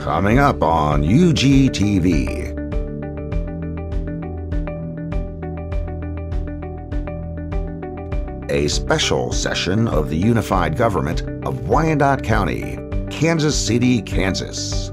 Coming up on UGTV. A special session of the Unified Government of Wyandotte County, Kansas City, Kansas.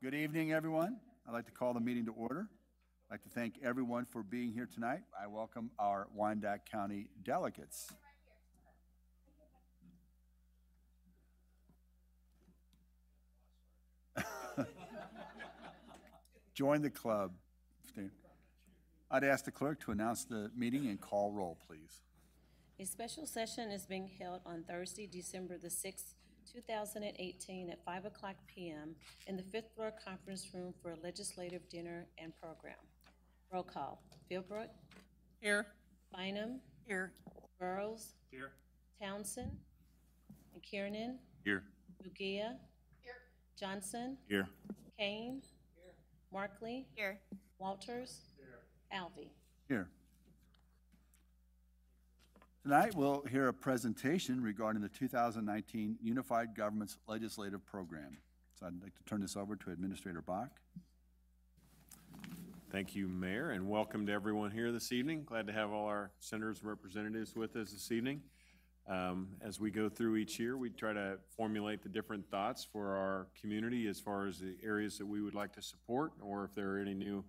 Good evening, everyone. I'd like to call the meeting to order. I'd like to thank everyone for being here tonight. I welcome our Wyandotte County delegates. Join the club. I'd ask the clerk to announce the meeting and call roll, please. A special session is being held on Thursday, December the 6th, 2018 at 5 o'clock p.m. in the fifth floor conference room for a legislative dinner and program. Roll call. Philbrook. Here. Bynum. Here. Burrows. Here. Townsend. McKiernan. Here. Bugia. Here. Johnson. Here. Kane. Here. Markley. Here. Walters. Here. Alvey. Here. Tonight, we'll hear a presentation regarding the 2019 Unified Government's Legislative Program. So I'd like to turn this over to Administrator Bach. Thank you, Mayor, and welcome to everyone here this evening. Glad to have all our senators and representatives with us this evening. As we go through each year, we try to formulate the different thoughts for our community as far as the areas that we would like to support, or if there are any new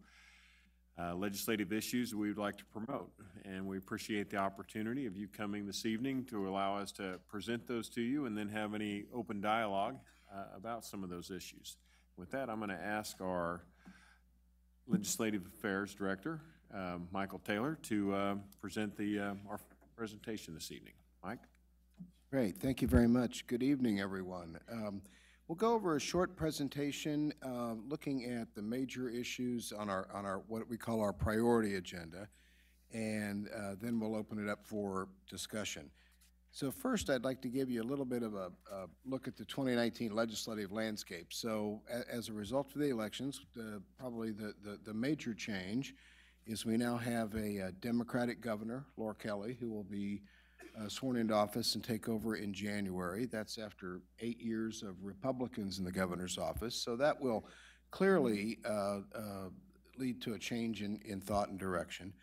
legislative issues we would like to promote. And we appreciate the opportunity of you coming this evening to allow us to present those to you and then have any open dialogue about some of those issues. With that, I'm going to ask our Legislative Affairs Director, Michael Taylor, to present our presentation this evening. Mike? Great. Thank you very much. Good evening, everyone. We'll go over a short presentation looking at the major issues on our what we call our priority agenda, and then we'll open it up for discussion. So first, I'd like to give you a little bit of a look at the 2019 legislative landscape. So as a result of the elections, probably the major change is we now have a Democratic governor, Laura Kelly, who will be sworn into office and take over in January. That's after 8 years of Republicans in the governor's office. So that will clearly lead to a change in thought and direction.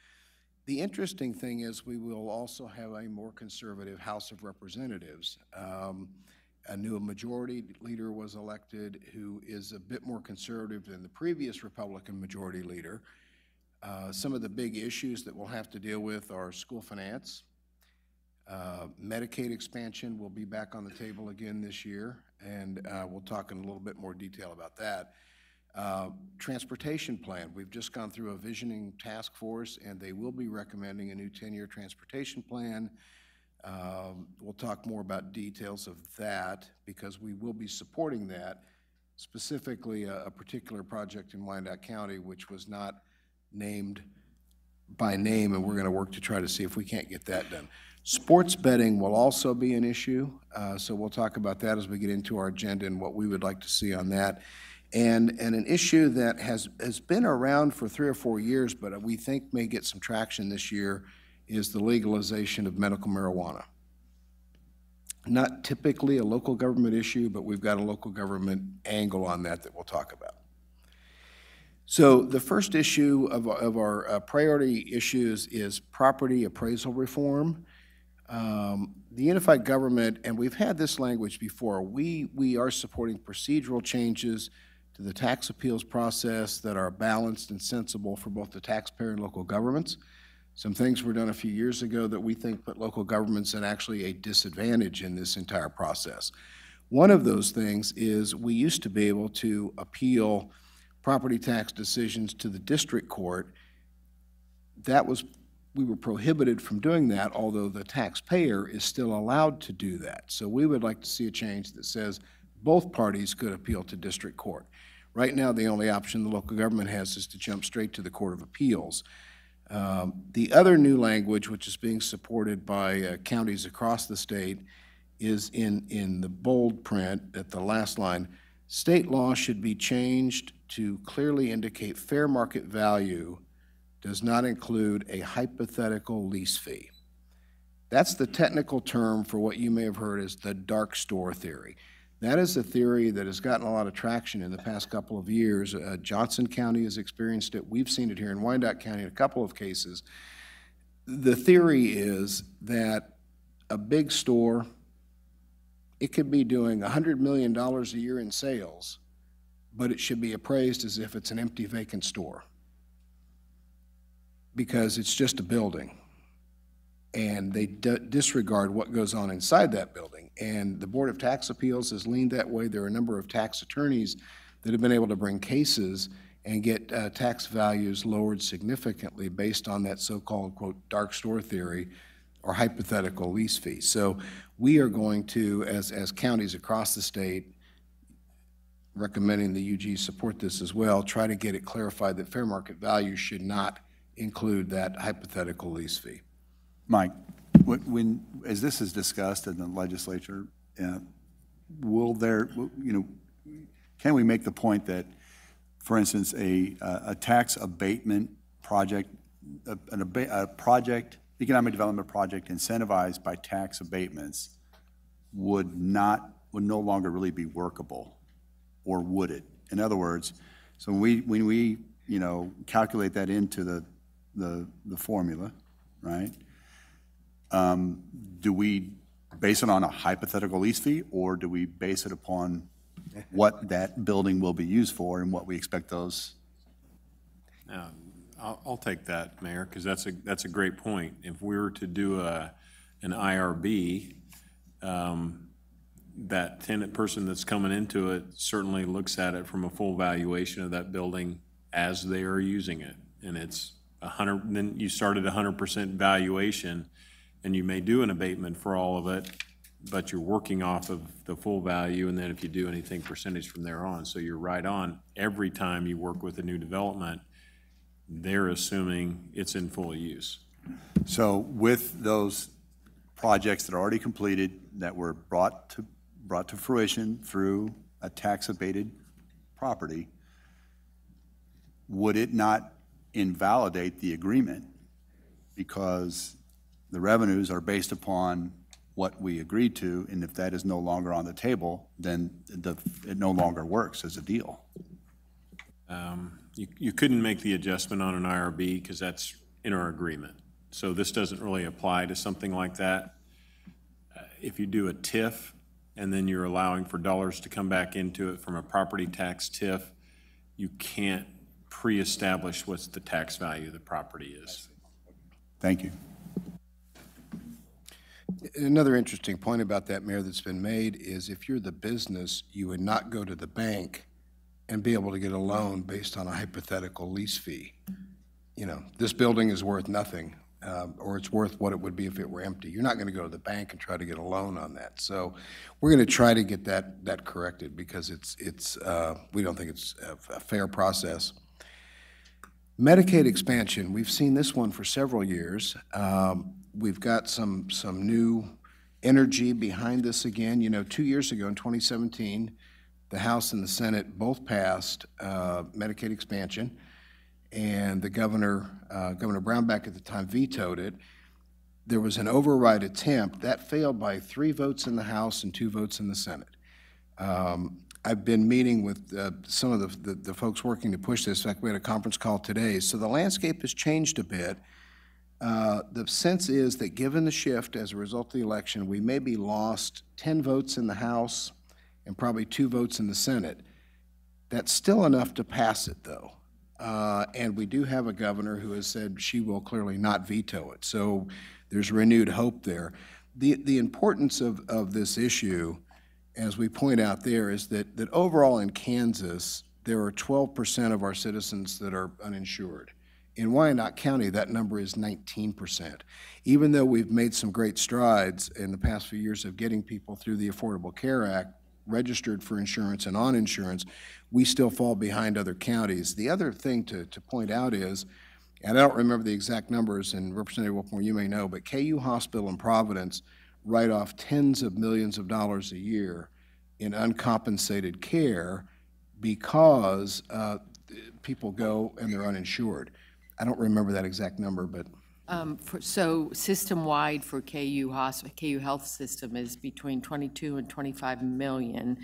The interesting thing is we will also have a more conservative House of Representatives. A new majority leader was elected who is a bit more conservative than the previous Republican majority leader. Some of the big issues that we'll have to deal with are school finance. Medicaid expansion will be back on the table again this year, and we'll talk in a little bit more detail about that. Transportation plan. We've just gone through a visioning task force, and they will be recommending a new 10-year transportation plan. We'll talk more about details of that because we will be supporting that, specifically a particular project in Wyandotte County, which was not named by name, and we're going to work to try to see if we can't get that done. Sports betting will also be an issue, so we'll talk about that as we get into our agenda and what we would like to see on that. And an issue that has been around for 3 or 4 years, but we think may get some traction this year, is the legalization of medical marijuana. Not typically a local government issue, but we've got a local government angle on that we'll talk about. So the first issue of our priority issues is property appraisal reform. The unified government, and we've had this language before, we are supporting procedural changes to the tax appeals process that are balanced and sensible for both the taxpayer and local governments. Some things were done a few years ago that we think put local governments in actually a disadvantage in this entire process. One of those things is we used to be able to appeal property tax decisions to the district court. We were prohibited from doing that, although the taxpayer is still allowed to do that. So we would like to see a change that says both parties could appeal to district court. Right now, the only option the local government has is to jump straight to the Court of Appeals. The other new language, which is being supported by counties across the state, is in the bold print at the last line. State law should be changed to clearly indicate fair market value does not include a hypothetical lease fee. That's the technical term for what you may have heard as the dark store theory. That is a theory that has gotten a lot of traction in the past couple of years. Johnson County has experienced it. We've seen it here in Wyandotte County in a couple of cases. The theory is that a big store, it could be doing $100 million a year in sales, but it should be appraised as if it's an empty, vacant store because it's just a building. And they disregard what goes on inside that building. And the Board of Tax Appeals has leaned that way. There are a number of tax attorneys that have been able to bring cases and get tax values lowered significantly based on that so-called, quote, dark store theory or hypothetical lease fee. So we are going to, as counties across the state, recommending the UG support this as well, try to get it clarified that fair market value should not include that hypothetical lease fee. Mike, as this is discussed in the legislature, will there, can we make the point that, for instance, a tax abatement project, a project, economic development project incentivized by tax abatements would no longer really be workable, or would it? In other words, so when we calculate that into the formula, right? Do we base it on a hypothetical lease fee, or do we base it upon what that building will be used for and what we expect those? I'll take that, Mayor, because that's a great point. If we were to do an IRB, that tenant person that's coming into it certainly looks at it from a full valuation of that building as they are using it. And it's 100, then you start at 100% valuation, and you may do an abatement for all of it, but you're working off of the full value, and then if you do anything, percentage from there on. So you're right on. Every time you work with a new development, they're assuming it's in full use. So with those projects that are already completed, that were brought to fruition through a tax abated property, would it not invalidate the agreement because the revenues are based upon what we agreed to, and if that is no longer on the table, then it no longer works as a deal? You couldn't make the adjustment on an IRB because that's in our agreement. So this doesn't really apply to something like that. If you do a TIF and then you're allowing for dollars to come back into it from a property tax TIF, you can't pre-establish what the tax value of the property is. Thank you. Another interesting point about that, Mayor, that's been made is if you're the business, you would not go to the bank and be able to get a loan based on a hypothetical lease fee. This building is worth nothing, or it's worth what it would be if it were empty. You're not going to go to the bank and try to get a loan on that. So we're going to try to get that corrected because we don't think it's a fair process. Medicaid expansion, we've seen this one for several years. We've got some new energy behind this again. 2 years ago in 2017, the House and the Senate both passed Medicaid expansion, and the Governor Brownback at the time vetoed it. There was an override attempt. That failed by 3 votes in the House and 2 votes in the Senate. I've been meeting with some of the folks working to push this. In fact, we had a conference call today. So the landscape has changed a bit. The sense is that given the shift as a result of the election, we maybe lost 10 votes in the House and probably 2 votes in the Senate. That's still enough to pass it, though. And we do have a governor who has said she will clearly not veto it. So there's renewed hope there. The importance of this issue, as we point out there, is that overall in Kansas, there are 12% of our citizens that are uninsured. In Wyandotte County, that number is 19%. Even though we've made some great strides in the past few years of getting people through the Affordable Care Act, registered for insurance and on insurance, we still fall behind other counties. The other thing to point out is, and I don't remember the exact numbers, and Representative Wilkmore, you may know, but KU Hospital in Providence write off tens of millions of dollars a year in uncompensated care because people go and they're uninsured. I don't remember that exact number, but so system-wide for KU Health System is between 22 and 25 million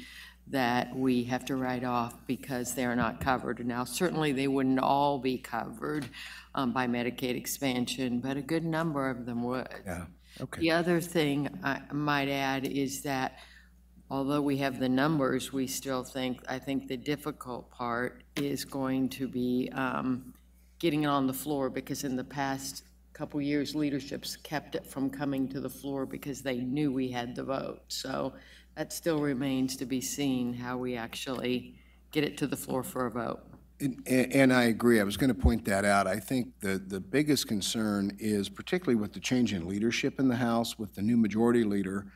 that we have to write off because they're not covered. Now, certainly they wouldn't all be covered by Medicaid expansion, but a good number of them would. yeah, okay. The other thing I might add is that although we have the numbers, we still I think the difficult part is going to be getting it on the floor, because in the past couple years, leadership's kept it from coming to the floor because they knew we had the vote. So that still remains to be seen how we actually get it to the floor for a vote. And I agree. I was going to point that out. I think the biggest concern is particularly with the change in leadership in the House, with the new majority leader.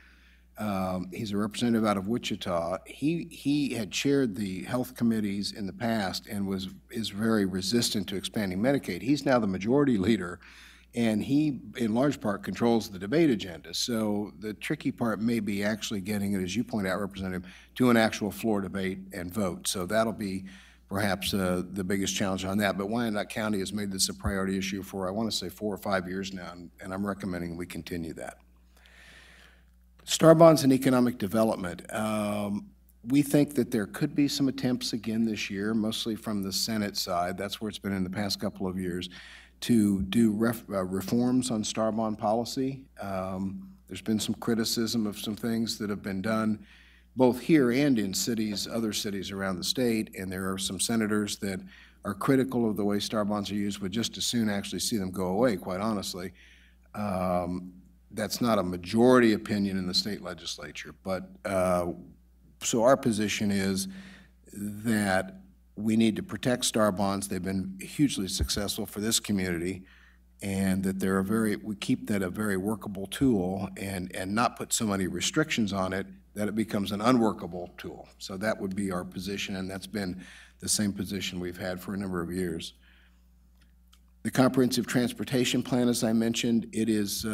He's a representative out of Wichita. He had chaired the health committees in the past and is very resistant to expanding Medicaid. He's now the majority leader, and he, in large part, controls the debate agenda. So the tricky part may be actually getting it, as you point out, Representative, to an actual floor debate and vote. So that'll be perhaps the biggest challenge on that. But Wyandotte County has made this a priority issue for, I want to say, 4 or 5 years now, and I'm recommending we continue that. Star bonds and economic development. We think that there could be some attempts again this year, mostly from the Senate side. That's where it's been in the past couple of years, to do reforms on star bond policy. There's been some criticism of some things that have been done both here and in cities, other cities around the state, and there are some senators that are critical of the way star bonds are used, would just as soon actually see them go away, quite honestly. That's not a majority opinion in the state legislature, but so our position is that we need to protect star bonds. They've been hugely successful for this community, and that we keep that a very workable tool and not put so many restrictions on it that it becomes an unworkable tool. So that would be our position, and that's been the same position we've had for a number of years. The comprehensive transportation plan, as I mentioned, it is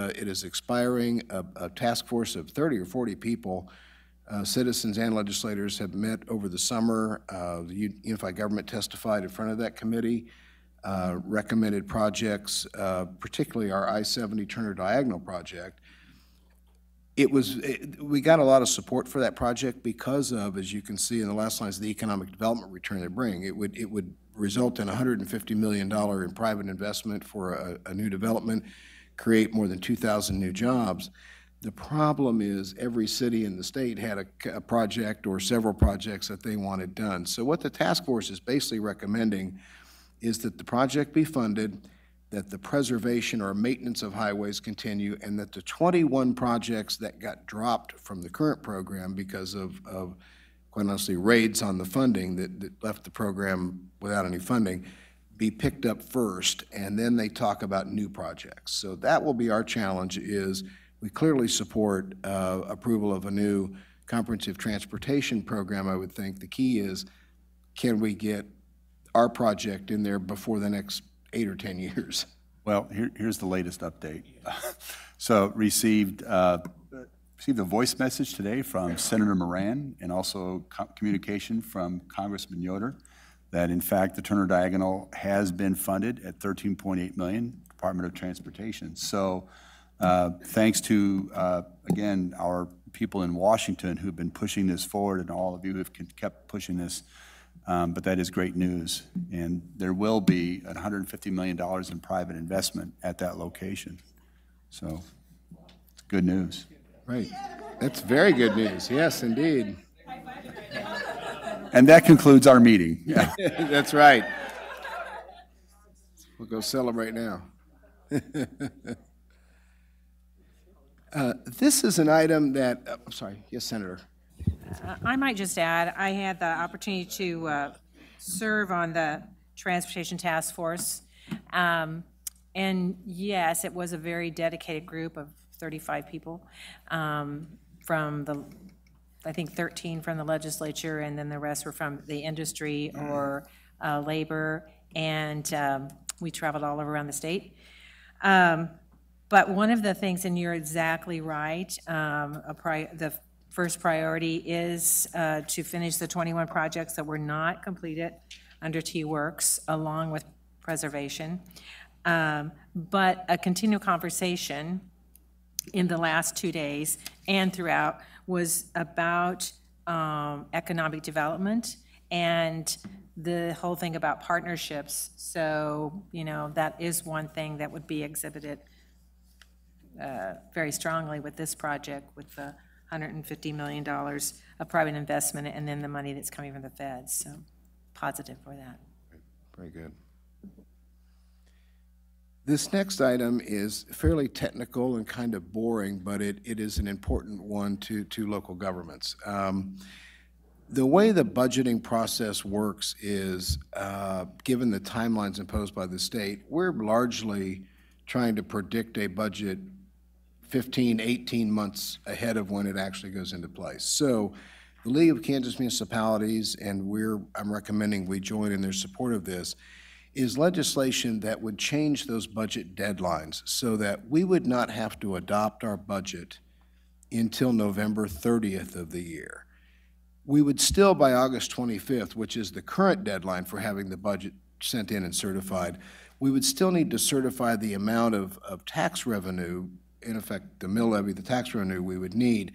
expiring. A task force of 30 or 40 people, citizens and legislators, have met over the summer. The Unified Government testified in front of that committee, recommended projects, particularly our I-70 Turner Diagonal project. We got a lot of support for that project because of, as you can see in the last lines, the economic development return they bring. It would result in $150 million in private investment for a new development, create more than 2,000 new jobs. The problem is every city in the state had a project or several projects that they wanted done. So what the task force is basically recommending is that the project be funded, that the preservation or maintenance of highways continue, and that the 21 projects that got dropped from the current program because of quite honestly, raids on the funding that left the program without any funding, be picked up first, and then they talk about new projects. So that will be our challenge. Is we clearly support approval of a new comprehensive transportation program. I would think the key is, can we get our project in there before the next 8 or 10 years? Well, here's the latest update. So received a voice message today from Senator Moran, and also communication from Congressman Yoder that in fact the Turner Diagonal has been funded at $13.8 million, Department of Transportation. So thanks to, again, our people in Washington who've been pushing this forward, and all of you who've kept pushing this. But that is great news, and there will be $150 million in private investment at that location. So it's good news. Right. That's very good news. Yes, indeed. And that concludes our meeting. Yeah. That's right. We'll go celebrate now. This is an item that, I'm sorry, yes, Senator. I might just add, I had the opportunity to serve on the Transportation Task Force. And yes, it was a very dedicated group of 35 people from I think 13 from the legislature, and then the rest were from the industry or labor, and we traveled all around the state. But one of the things, and you're exactly right, the first priority is to finish the 21 projects that were not completed under T-Works, along with preservation. But a continual conversation in the last 2 days and throughout was about economic development and the whole thing about partnerships. So, you know, that is one thing that would be exhibited very strongly with this project, with the $150 million of private investment and then the money that's coming from the feds. So positive for that. Very good. This next item is fairly technical and kind of boring, but it is an important one to local governments. The way the budgeting process works is, given the timelines imposed by the state, we're largely trying to predict a budget 15, 18 months ahead of when it actually goes into place. So the League of Kansas Municipalities, and I'm recommending we join in their support of this, is legislation that would change those budget deadlines so that we would not have to adopt our budget until November 30th of the year. We would still, by August 25th, which is the current deadline for having the budget sent in and certified, we would still need to certify the amount of tax revenue, in effect, the mill levy, the tax revenue we would need,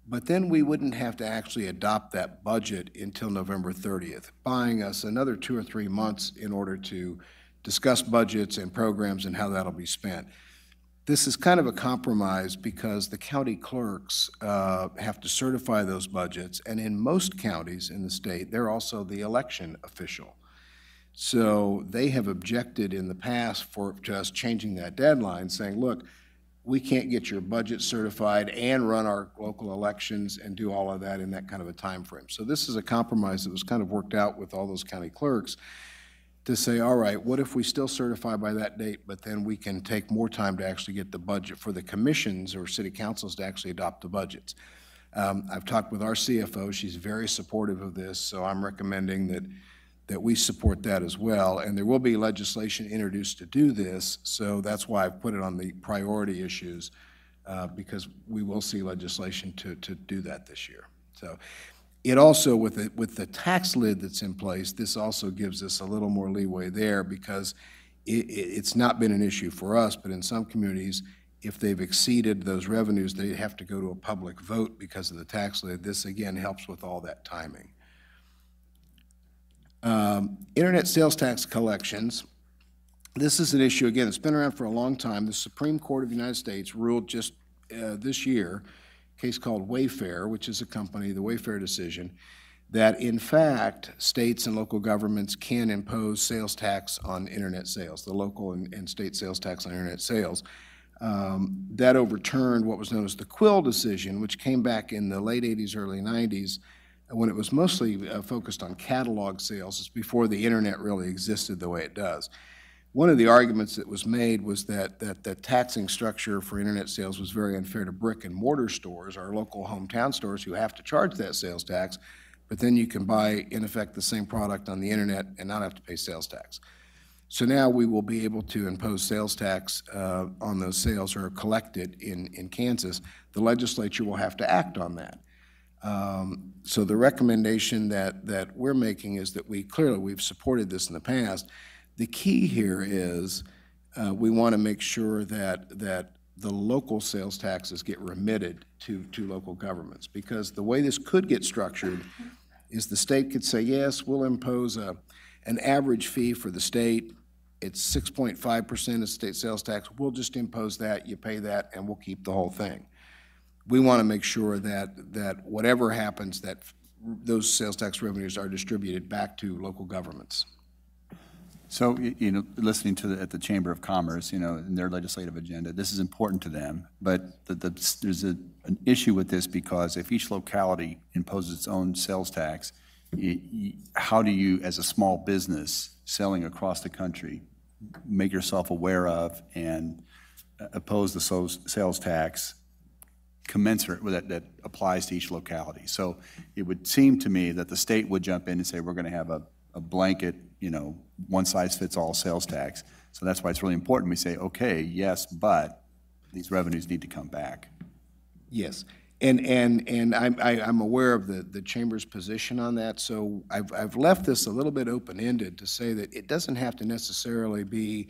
but then we wouldn't have to actually adopt that budget until November 30th, buying us another 2 or 3 months in order to discuss budgets and programs and how that'll be spent. This is kind of a compromise because the county clerks have to certify those budgets, and in most counties in the state, they're also the election official. So they have objected in the past to us changing that deadline, saying, look, we can't get your budget certified and run our local elections and do all of that in that kind of a time frame. So this is a compromise that was kind of worked out with all those county clerks to say, all right, what if we still certify by that date, but then we can take more time to actually get the budget for the commissions or city councils to actually adopt the budgets. I've talked with our CFO. She's very supportive of this, so I'm recommending that we support that as well. And there will be legislation introduced to do this, so that's why I've put it on the priority issues, because we will see legislation to do that this year. So it also, with the tax lid that's in place, this also gives us a little more leeway there because it's not been an issue for us, but in some communities, if they've exceeded those revenues, they have to go to a public vote because of the tax lid. This, again, helps with all that timing. Internet sales tax collections. This is an issue, again, that's been around for a long time. The Supreme Court of the United States ruled just this year, a case called Wayfair, which is a company, the Wayfair decision, that in fact, states and local governments can impose sales tax on internet sales, the local and state sales tax on internet sales. That overturned what was known as the Quill decision, which came back in the late 80s, early 90s, when it was mostly focused on catalog sales. It's before the internet really existed the way it does. One of the arguments that was made was that the taxing structure for internet sales was very unfair to brick and mortar stores, our local hometown stores, who have to charge that sales tax, but then you can buy, in effect, the same product on the internet and not have to pay sales tax. So now we will be able to impose sales tax on those sales or collect it in Kansas. The legislature will have to act on that. So the recommendation that we're making is that we've supported this in the past. The key here is we want to make sure that the local sales taxes get remitted to local governments, because the way this could get structured is the state could say, yes, we'll impose an average fee for the state. It's 6.5% of state sales tax. We'll just impose that, you pay that, and we'll keep the whole thing. We want to make sure that whatever happens, that those sales tax revenues are distributed back to local governments. So, listening at the Chamber of Commerce, in their legislative agenda, this is important to them, but there's an issue with this because if each locality imposes its own sales tax, how do you, as a small business selling across the country, make yourself aware of and oppose the sales tax commensurate with that applies to each locality? So it would seem to me that the state would jump in and say, we're going to have a blanket, one-size-fits-all sales tax. So that's why it's really important we say, okay, yes, but these revenues need to come back. Yes, and I'm aware of the Chamber's position on that, so I've left this a little bit open-ended to say that it doesn't have to necessarily be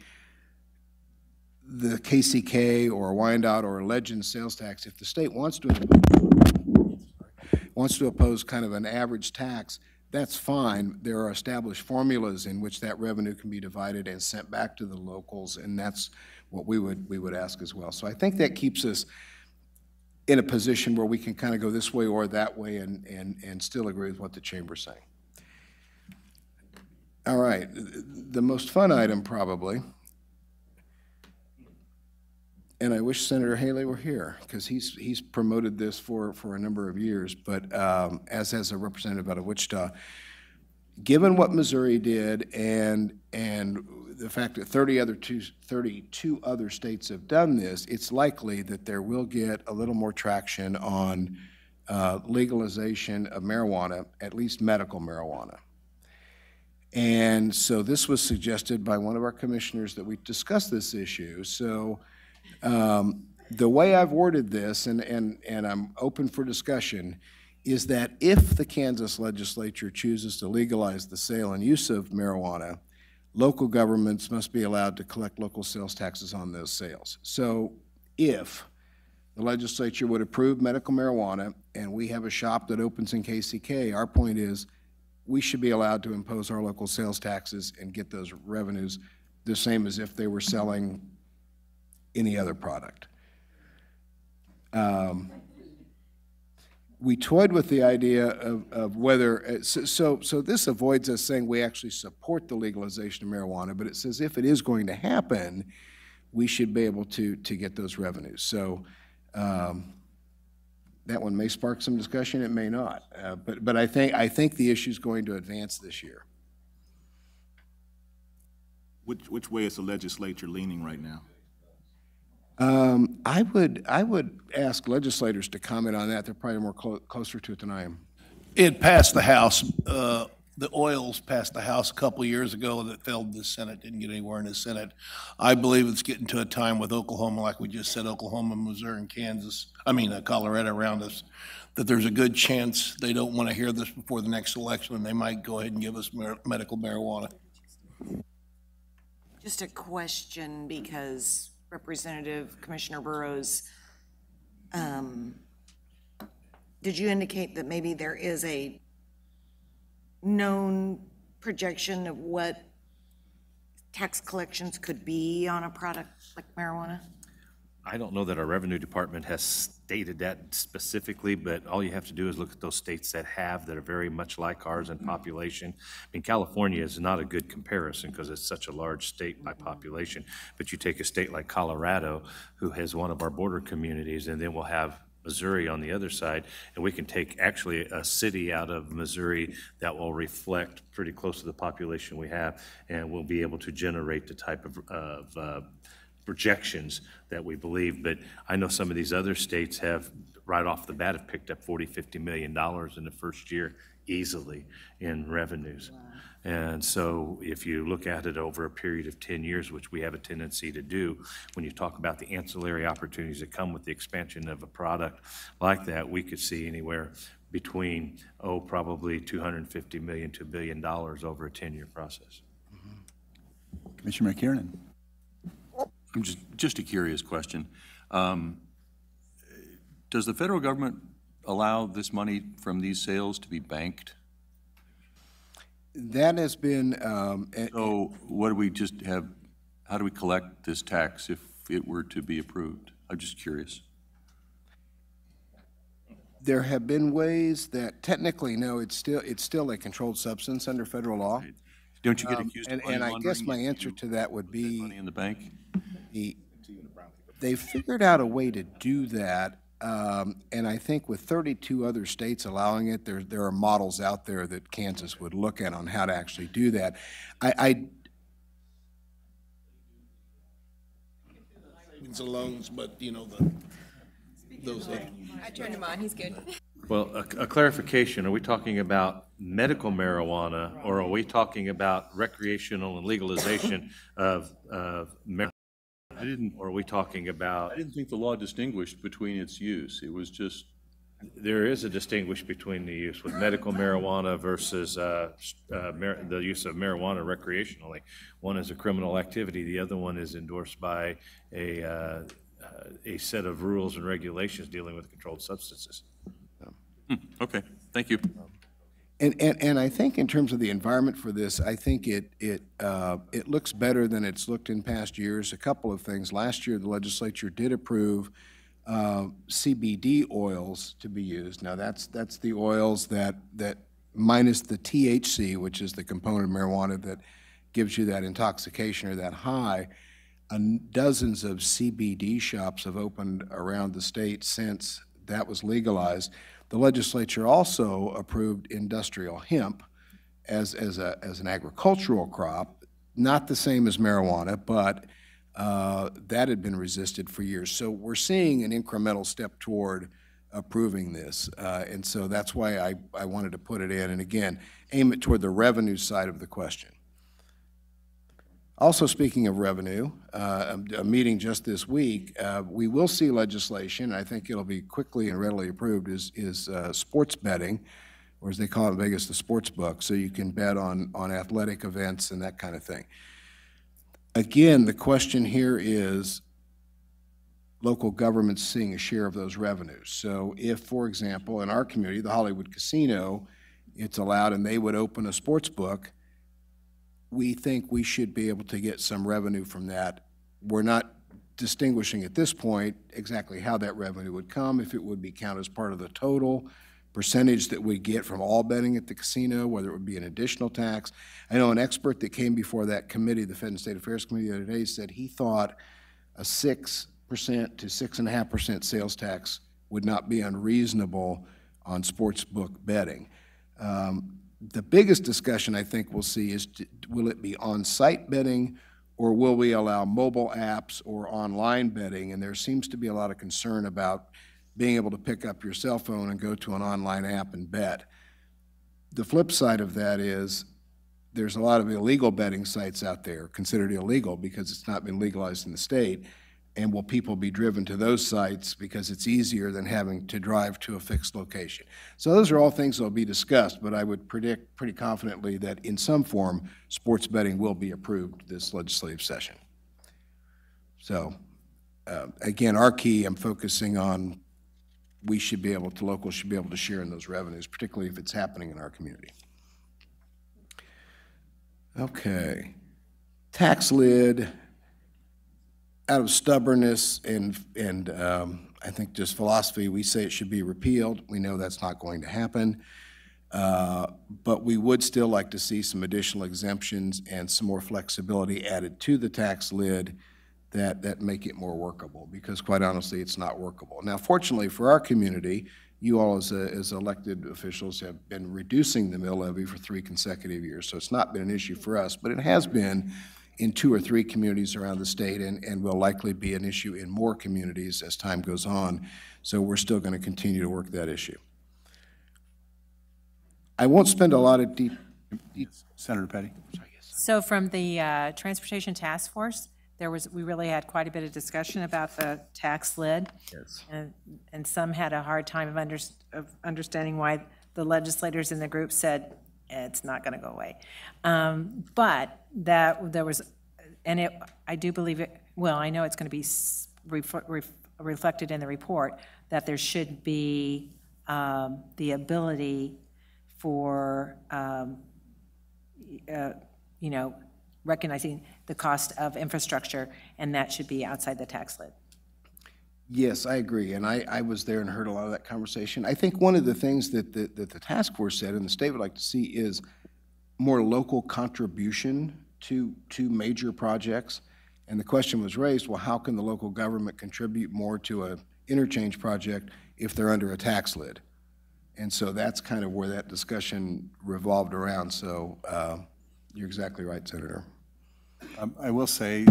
the KCK or Wyandotte or Legend sales tax. If the state wants to oppose kind of an average tax, that's fine. There are established formulas in which that revenue can be divided and sent back to the locals, and that's what we would ask as well. So I think that keeps us in a position where we can kind of go this way or that way and still agree with what the Chamber's saying. All right, the most fun item probably and I wish Senator Haley were here, because he's promoted this for a number of years, but as a representative out of Wichita, given what Missouri did and the fact that 32 other states have done this, it's likely that there will get a little more traction on legalization of marijuana, at least medical marijuana. And so this was suggested by one of our commissioners that we discuss this issue. So the way I've worded this, and I'm open for discussion, is that if the Kansas legislature chooses to legalize the sale and use of marijuana, local governments must be allowed to collect local sales taxes on those sales. So if the legislature would approve medical marijuana and we have a shop that opens in KCK, our point is we should be allowed to impose our local sales taxes and get those revenues the same as if they were selling any other product. We toyed with the idea of whether, so this avoids us saying we actually support the legalization of marijuana, but it says if it is going to happen, we should be able to get those revenues. So that one may spark some discussion, it may not. But I think the issue is going to advance this year. Which way is the legislature leaning right now? I would ask legislators to comment on that. They're probably more closer to it than I am. It passed the House. The oils passed the House a couple of years ago that failed the Senate, didn't get anywhere in the Senate. I believe it's getting to a time with Oklahoma, like we just said, Oklahoma, Missouri, and Colorado around us, that there's a good chance they don't want to hear this before the next election, and they might go ahead and give us medical marijuana. Just a question, because Representative Commissioner Burrows, did you indicate that maybe there is a known projection of what tax collections could be on a product like marijuana? I don't know that our revenue department has stated that specifically, but all you have to do is look at those states that are very much like ours in population. I mean, California is not a good comparison because it's such a large state by population, but you take a state like Colorado, who has one of our border communities, and then we'll have Missouri on the other side, and we can take actually a city out of Missouri that will reflect pretty close to the population we have, and we'll be able to generate the type of projections that we believe. But I know some of these other states have, right off the bat, have picked up $40–50 million in the first year easily in revenues. Wow. And so if you look at it over a period of 10 years, which we have a tendency to do, when you talk about the ancillary opportunities that come with the expansion of a product like that, we could see anywhere between, probably $250 million to $1 billion over a 10-year process. Mm-hmm. Commissioner McKiernan. I'm just a curious question. Does the federal government allow this money from these sales to be banked? That has been. So what do we just have? How do we collect this tax if it were to be approved? I'm just curious. There have been ways that technically, no, it's still a controlled substance under federal law. Right. Don't you get accused of money and I laundering guess my answer to that would be money in the bank? They figured out a way to do that, and I think with 32 other states allowing it, there are models out there that Kansas would look at on how to actually do that. It's the loans, but those. I turned him on. He's good. Well, a clarification, are we talking about medical marijuana, or are we talking about recreational and legalization of marijuana? Or are we talking about? I didn't think the law distinguished between its use. It was just. There is a distinguish between the use with medical marijuana versus the use of marijuana recreationally. One is a criminal activity. The other one is endorsed by a set of rules and regulations dealing with controlled substances. Okay, thank you. And I think in terms of the environment for this, I think it looks better than it's looked in past years. A couple of things. Last year, the legislature did approve CBD oils to be used. Now, that's the oils that minus the THC, which is the component of marijuana that gives you that intoxication or that high. dozens of CBD shops have opened around the state since that was legalized. The legislature also approved industrial hemp as an agricultural crop, not the same as marijuana, but that had been resisted for years. So we're seeing an incremental step toward approving this, and so that's why I wanted to put it in, and again, aim it toward the revenue side of the question. Also, speaking of revenue, a meeting just this week, we will see legislation, I think it'll be quickly and readily approved, is sports betting, or as they call it in Vegas, the sports book, so you can bet on athletic events and that kind of thing. Again, the question here is local governments seeing a share of those revenues. So if, for example, in our community, the Hollywood Casino, it's allowed and they would open a sports book, we think we should be able to get some revenue from that. We're not distinguishing at this point exactly how that revenue would come, if it would be counted as part of the total percentage that we get from all betting at the casino, whether it would be an additional tax. I know an expert that came before that committee, the Fed and State Affairs Committee the other day, said he thought a 6% to 6.5% sales tax would not be unreasonable on sports book betting. The biggest discussion I think we'll see is, will it be on-site betting, or will we allow mobile apps or online betting? And there seems to be a lot of concern about being able to pick up your cell phone and go to an online app and bet. The flip side of that is there's a lot of illegal betting sites out there, considered illegal because it's not been legalized in the state. And will people be driven to those sites because it's easier than having to drive to a fixed location? So those are all things that will be discussed, but I would predict pretty confidently that in some form, sports betting will be approved this legislative session. So again, our key, I'm focusing on locals should be able to share in those revenues, particularly if it's happening in our community. Okay. Tax lid. Out of stubbornness and I think just philosophy, we say it should be repealed. We know that's not going to happen, but we would still like to see some additional exemptions and some more flexibility added to the tax lid that make it more workable, because quite honestly, it's not workable. Now, fortunately for our community, you all as elected officials have been reducing the mill levy for 3 consecutive years, so it's not been an issue for us, but it has been in 2 or 3 communities around the state, and will likely be an issue in more communities as time goes on. So we're still going to continue to work that issue. I won't spend a lot of deep Senator Petty. So from the Transportation Task Force, we really had quite a bit of discussion about the tax lid. Yes. And some had a hard time of understanding why the legislators in the group said, it's not going to go away. But that there was, and I do believe it, well, I know it's going to be reflected in the report, that there should be the ability for, recognizing the cost of infrastructure, and that should be outside the tax lid. Yes, I agree, and I was there and heard a lot of that conversation. I think one of the things that the task force said and the state would like to see is more local contribution to major projects. And the question was raised, well, how can the local government contribute more to an interchange project if they're under a tax lid? And so that's kind of where that discussion revolved around. So you're exactly right, Senator. I will say,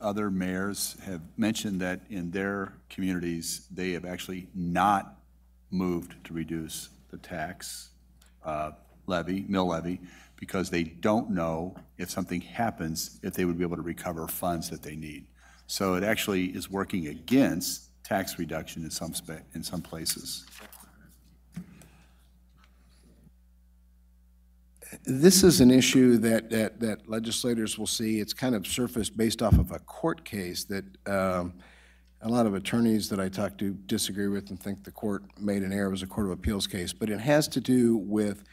other mayors have mentioned that in their communities, they have actually not moved to reduce the tax mill levy, because they don't know if something happens, if they would be able to recover funds that they need. So it actually is working against tax reduction in some places. This is an issue that legislators will see. It's kind of surfaced based off of a court case that a lot of attorneys that I talk to disagree with and think the court made an error. It was a Court of Appeals case, but it has to do with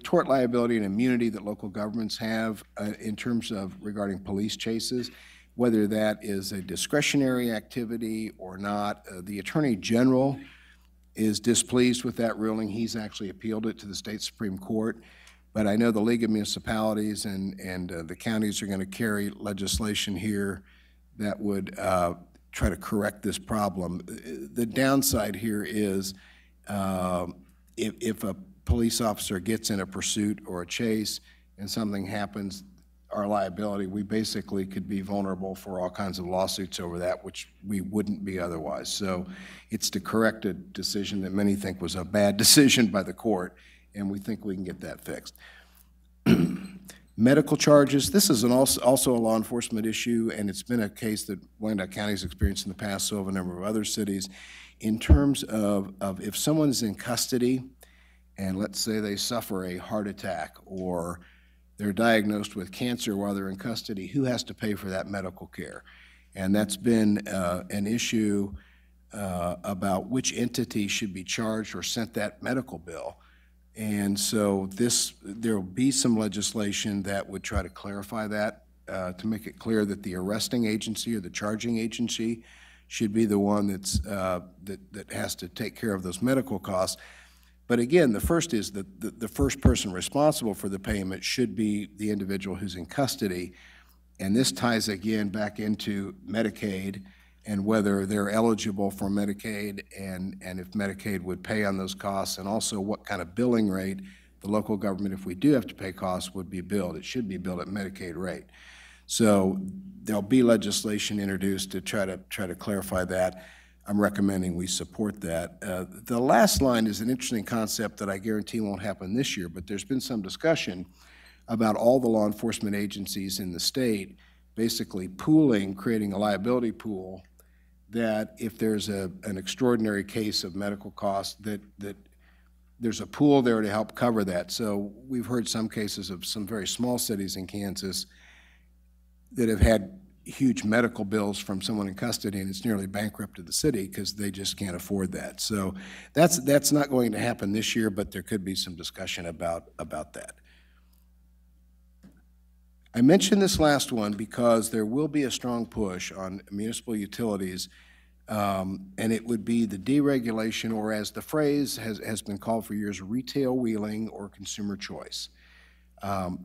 tort liability and immunity that local governments have in terms of regarding police chases, whether that is a discretionary activity or not. The Attorney General is displeased with that ruling. He's actually appealed it to the state Supreme Court. But I know the League of Municipalities and the counties are going to carry legislation here that would try to correct this problem. The downside here is if a police officer gets in a pursuit or a chase and something happens, our liability, we basically could be vulnerable for all kinds of lawsuits over that, which we wouldn't be otherwise. So it's to correct a decision that many think was a bad decision by the court, and we think we can get that fixed. Medical charges, this is also a law enforcement issue, and it's been a case that Wyandotte County's experienced in the past, so have a number of other cities. In terms of if someone's in custody, and let's say they suffer a heart attack or they're diagnosed with cancer while they're in custody, who has to pay for that medical care? And that's been an issue about which entity should be charged or sent that medical bill. And so there will be some legislation that would try to clarify that, to make it clear that the arresting agency or the charging agency should be the one that has to take care of those medical costs. But again, the first is that the first person responsible for the payment should be the individual who's in custody. And this ties again back into Medicaid and whether they're eligible for Medicaid and if Medicaid would pay on those costs, and also what kind of billing rate the local government, if we do have to pay costs, would be billed. It should be billed at Medicaid rate. So there'll be legislation introduced to try to clarify that. I'm recommending we support that. The last line is an interesting concept that I guarantee won't happen this year, but there's been some discussion about all the law enforcement agencies in the state basically pooling, creating a liability pool that if there's an extraordinary case of medical costs, that there's a pool there to help cover that. So we've heard some cases of some very small cities in Kansas that have had huge medical bills from someone in custody, and it's nearly bankrupted the city because they just can't afford that. So that's not going to happen this year, but there could be some discussion about that. I mentioned this last one because there will be a strong push on municipal utilities, and it would be the deregulation, or as the phrase has been called for years, retail wheeling or consumer choice.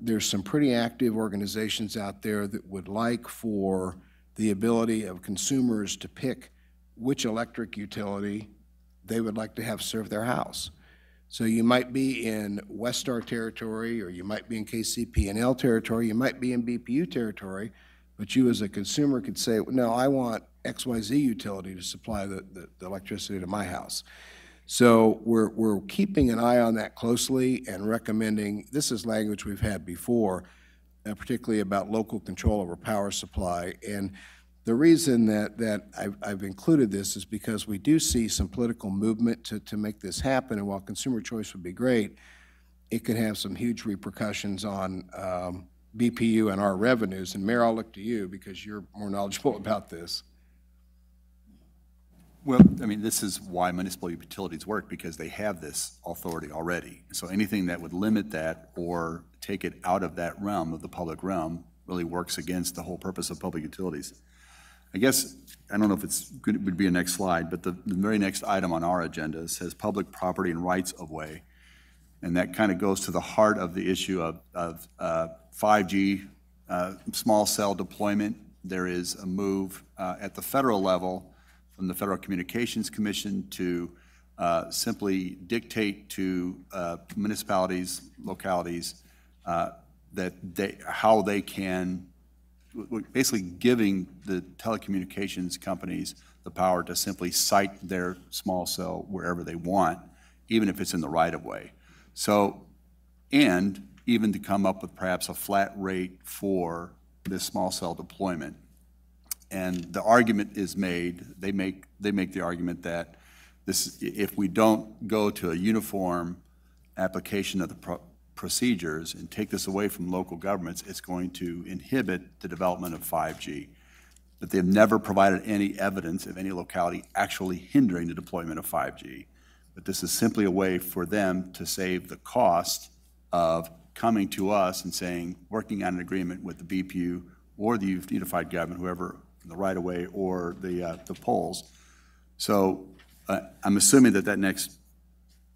There's some pretty active organizations out there that would like for the ability of consumers to pick which electric utility they would like to have serve their house. So you might be in Westar territory, or you might be in KCP&L territory, you might be in BPU territory, but you as a consumer could say, no, I want XYZ utility to supply the electricity to my house. So we're keeping an eye on that closely and recommending, this is language we've had before, particularly about local control over power supply. And the reason that I've included this is because we do see some political movement to make this happen, and while consumer choice would be great, it could have some huge repercussions on BPU and our revenues. And Mayor, I'll look to you because you're more knowledgeable about this. Well, I mean, this is why municipal utilities work, because they have this authority already. So anything that would limit that or take it out of that realm, of the public realm, really works against the whole purpose of public utilities. I guess, I don't know if it's good, it would be a next slide, but the very next item on our agenda says public property and rights of way. And that kind of goes to the heart of the issue of 5G small cell deployment. There is a move at the federal level from the Federal Communications Commission to simply dictate to municipalities, localities, how they can, basically giving the telecommunications companies the power to simply site their small cell wherever they want, even if it's in the right of way. So, and even to come up with perhaps a flat rate for this small cell deployment. And the argument is made, they make the argument that this, if we don't go to a uniform application of the procedures and take this away from local governments, it's going to inhibit the development of 5G. But they've never provided any evidence of any locality actually hindering the deployment of 5G. But this is simply a way for them to save the cost of coming to us and saying, working on an agreement with the BPU or the unified government, whoever, the right-of-way or the poles. So I'm assuming that next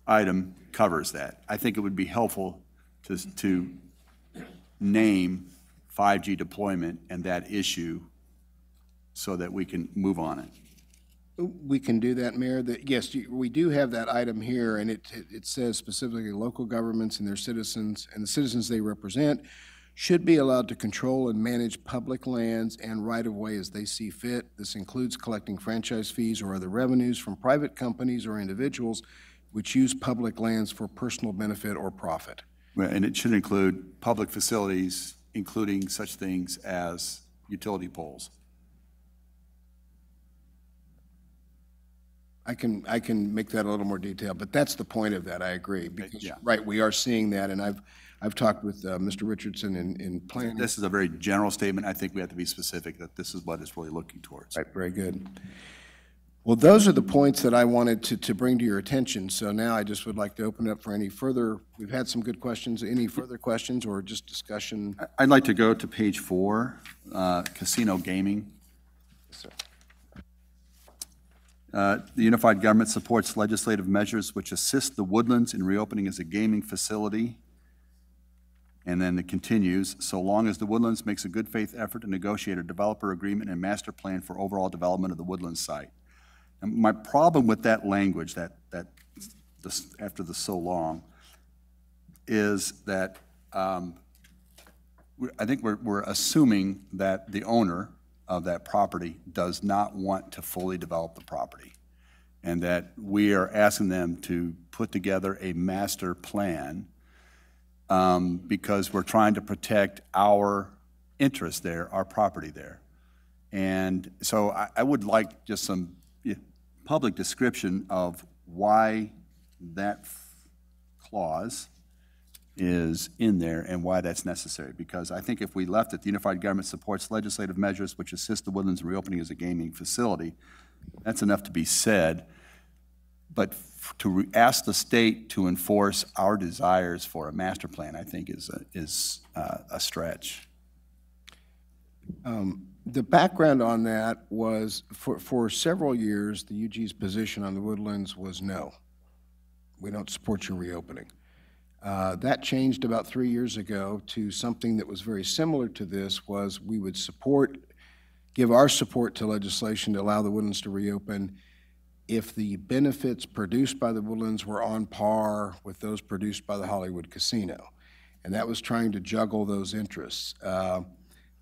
item covers that. I think it would be helpful to name 5G deployment and that issue so that we can move on it. We can do that, Mayor. Yes, we do have that item here, and it says specifically local governments and their citizens and the citizens they represent should be allowed to control and manage public lands and right-of-way as they see fit. This includes collecting franchise fees or other revenues from private companies or individuals which use public lands for personal benefit or profit. And it should include public facilities, including such things as utility poles. I can make that a little more detailed, but that's the point of that. I agree. Because, yeah. Right, we are seeing that, and I've talked with Mr. Richardson in planning. This is a very general statement. I think we have to be specific that this is what it's really looking towards. Right, very good. Well, those are the points that I wanted to bring to your attention. So now I just would like to open it up for any further. We've had some good questions. Any further questions or just discussion? I'd like to go to page 4, casino gaming. Yes, sir. The unified government supports legislative measures which assist the Woodlands in reopening as a gaming facility. And then it continues, so long as the Woodlands makes a good faith effort to negotiate a developer agreement and master plan for overall development of the Woodlands site. And my problem with that language, after the so long, is that I think we're assuming that the owner of that property does not want to fully develop the property, and that we are asking them to put together a master plan because we're trying to protect our interest there, our property there. And so I would like just some public description of why that clause is in there and why that's necessary. Because I think if we left it, the unified government supports legislative measures which assist the Woodlands in reopening as a gaming facility, that's enough to be said. But to ask the state to enforce our desires for a master plan, I think is a stretch. The background on that was for several years, the UG's position on the Woodlands was no. We don't support your reopening. That changed about 3 years ago to something that was very similar to this, was we would give our support to legislation to allow the Woodlands to reopen if the benefits produced by the Woodlands were on par with those produced by the Hollywood Casino. And that was trying to juggle those interests.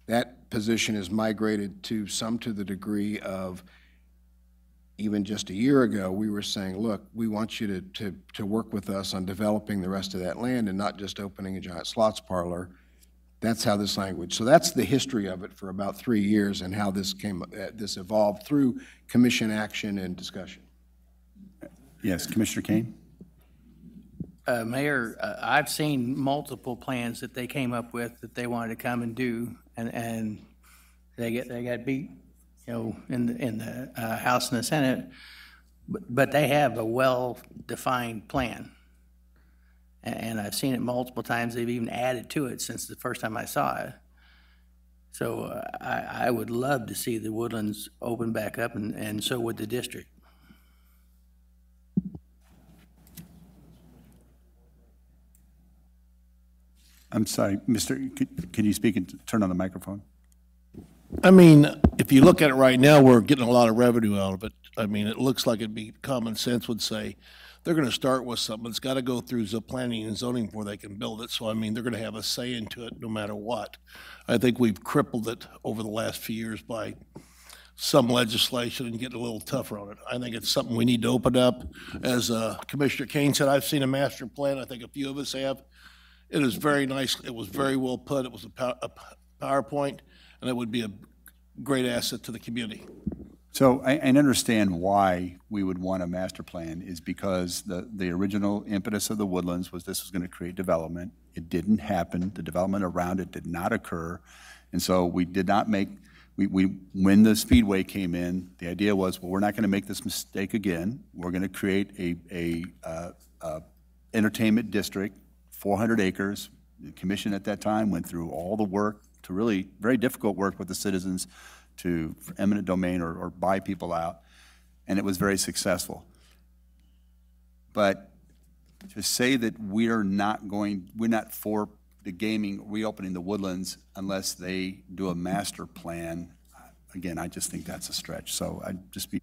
That position has migrated to the degree of, even just a year ago, we were saying, look, we want you to work with us on developing the rest of that land and not just opening a giant slots parlor. That's how this language, so that's the history of it for about 3 years and how this evolved through commission action and discussion. Yes, Commissioner Kane? Mayor, I've seen multiple plans that they came up with that they wanted to come and do, and they got beat, in the House and the Senate, but they have a well-defined plan. And I've seen it multiple times. They've even added to it since the first time I saw it. So I would love to see the Woodlands open back up, and so would the district. I'm sorry, can you speak and turn on the microphone? I mean, if you look at it right now, we're getting a lot of revenue out of it. I mean, it looks like it'd be common sense would say they're going to start with something. It's got to go through the planning and zoning before they can build it. So, I mean, they're going to have a say into it no matter what. I think we've crippled it over the last few years by some legislation and getting a little tougher on it. I think it's something we need to open up. As Commissioner Kane said, I've seen a master plan. I think a few of us have. It is very nice. It was very well put. It was a PowerPoint, and it would be a great asset to the community. So I understand why we would want a master plan is because the original impetus of the Woodlands was this was going to create development. It didn't happen. The development around it did not occur. And so we did not make, when the Speedway came in, the idea was, well, we're not going to make this mistake again. We're going to create a entertainment district, 400 acres. The commission at that time went through all the work to really very difficult work with the citizens to eminent domain or buy people out, and it was very successful. But to say that we're not for the gaming, reopening the Woodlands unless they do a master plan, again, I just think that's a stretch. So I'd just be.